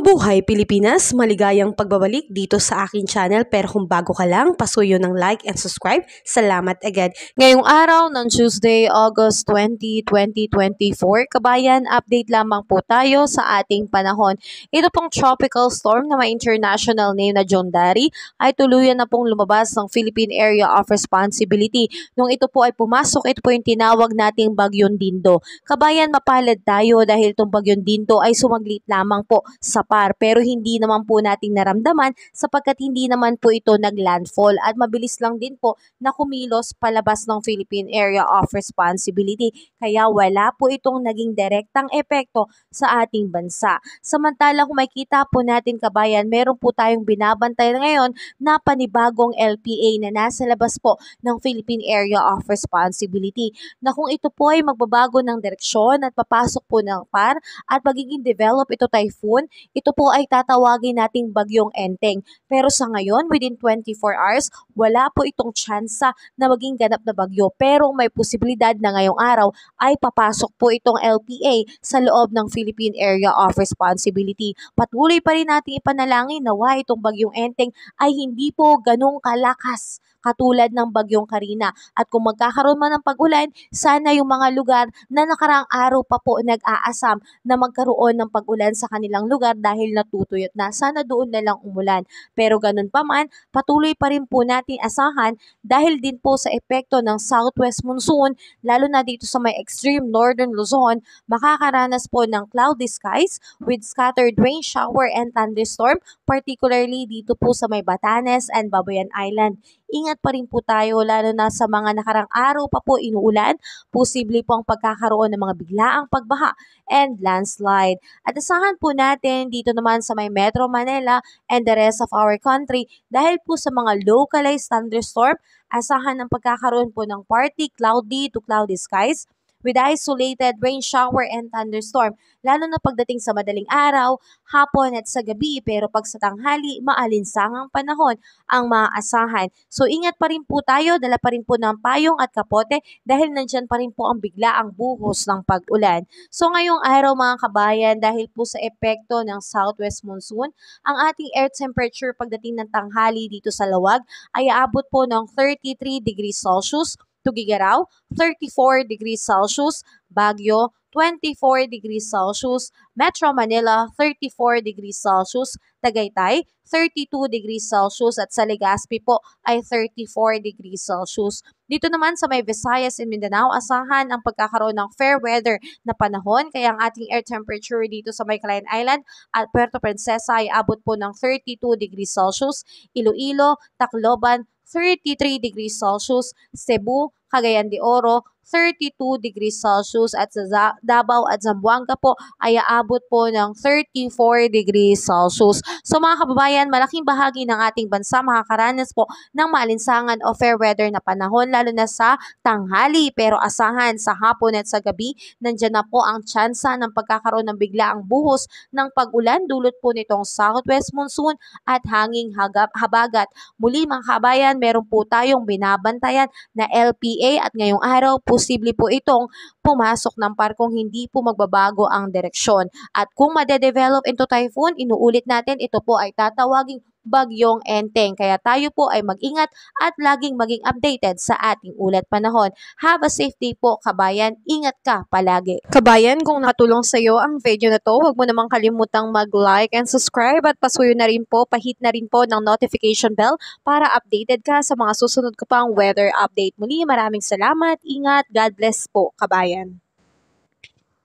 Mabuhay Pilipinas! Maligayang pagbabalik dito sa aking channel, pero kung bago ka lang, pasuyo ng like and subscribe. Salamat agad. Ngayong araw ng Tuesday, August 20, 2024, kabayan, update lamang po tayo sa ating panahon. Ito pong tropical storm na may international name na John Dari ay tuluyan na pong lumabas ng Philippine Area of Responsibility. Nung ito po ay pumasok, ito po yung tinawag nating Bagyong Dindo. Kabayan, mapalad tayo dahil itong Bagyong Dindo ay sumaglit lamang po sa PAR, pero hindi naman po nating naramdaman sapagkat hindi naman po ito naglandfall at mabilis lang din po na kumilos palabas ng Philippine Area of Responsibility, kaya wala po itong naging direktang epekto sa ating bansa. Samantala, kung makita po natin, kabayan, meron po tayong binabantay ngayon na panibagong LPA na nasa labas po ng Philippine Area of Responsibility, na kung ito po ay magbabago ng direksyon at papasok po ng PAR at magiging develop ito typhoon, ito po ay tatawagin nating Bagyong Enteng. Pero sa ngayon, within 24 hours, wala po itong tsansa na maging ganap na bagyo. Pero may posibilidad na ngayong araw ay papasok po itong LPA sa loob ng Philippine Area of Responsibility. Patuloy pa rin natin ipanalangin nawa itong Bagyong Enteng ay hindi po ganong kalakas katulad ng Bagyong Karina. At kung magkakaroon man ng pag-ulan, sana yung mga lugar na nakaraang araw pa po nag-aasam na magkaroon ng pag-ulan sa kanilang lugar dahil natutuyot na, sana doon na lang umulan. Pero ganun pa man, patuloy pa rin po natin asahan dahil din po sa epekto ng southwest monsoon, lalo na dito sa may extreme northern Luzon, makakaranas po ng cloudy skies with scattered rain shower and thunderstorm, particularly dito po sa may Batanes and Babuyan Island. Ingat pa rin po tayo lalo na sa mga nakarang araw pa po inuulan, posible po ang pagkakaroon ng mga biglaang pagbaha and landslide. At asahan po natin dito naman sa may Metro Manila and the rest of our country, dahil po sa mga localized thunderstorm, asahan ang pagkakaroon po ng partly cloudy to cloudy skies with isolated rain shower and thunderstorm, lalo na pagdating sa madaling araw, hapon at sa gabi, pero pag sa tanghali, maalinsangang panahon ang maaasahan. So ingat pa rin po tayo, dala pa rin po ng payong at kapote dahil nandyan pa rin po ang biglaang buhos ng pag-ulan. So ngayong araw, mga kabayan, dahil po sa epekto ng southwest monsoon, ang ating air temperature pagdating ng tanghali dito sa Lawag ay aabot po ng 33 degrees Celsius, Tugigaraw, 34 degrees Celsius, Baguio, 24 degrees Celsius, Metro Manila, 34 degrees Celsius, Tagaytay, 32 degrees Celsius at sa Legazpi po ay 34 degrees Celsius. Dito naman sa may Visayas and Mindanao, asahan ang pagkakaroon ng fair weather na panahon, kaya ang ating air temperature dito sa may Calayan Island at Puerto Princesa ay abot po ng 32 degrees Celsius, Iloilo, Tacloban, 33 degrees Celsius, Cebu, Cagayan de Oro, 32 degrees Celsius at sa Davao at Zamboanga po ay aabot po ng 34 degrees Celsius. So mga kababayan, malaking bahagi ng ating bansa makakaranas po ng maalinsangan o fair weather na panahon, lalo na sa tanghali, pero asahan sa hapon at sa gabi, nandyan na po ang tsansa ng pagkakaroon ng biglaang buhos ng pag-ulan dulot po nitong southwest monsoon at hanging habagat. Muli mga kabayan, meron po tayong binabantayan na LPA at ngayong araw posible po itong pumasok ng PAR kung hindi po magbabago ang direksyon. At kung madedevelop into typhoon, inuulit natin, ito po ay tatawaging Bagyong Enteng. Kaya tayo po ay mag-ingat at laging maging updated sa ating ulat panahon. Have a safe day po, kabayan. Ingat ka palagi. Kabayan, kung natulong sa iyo ang video na to, huwag mo namang kalimutang mag-like and subscribe at pasuyo na rin po, pahit na rin po ng notification bell para updated ka sa mga susunod ko pang weather update. Muli, maraming salamat. Ingat. God bless po, kabayan.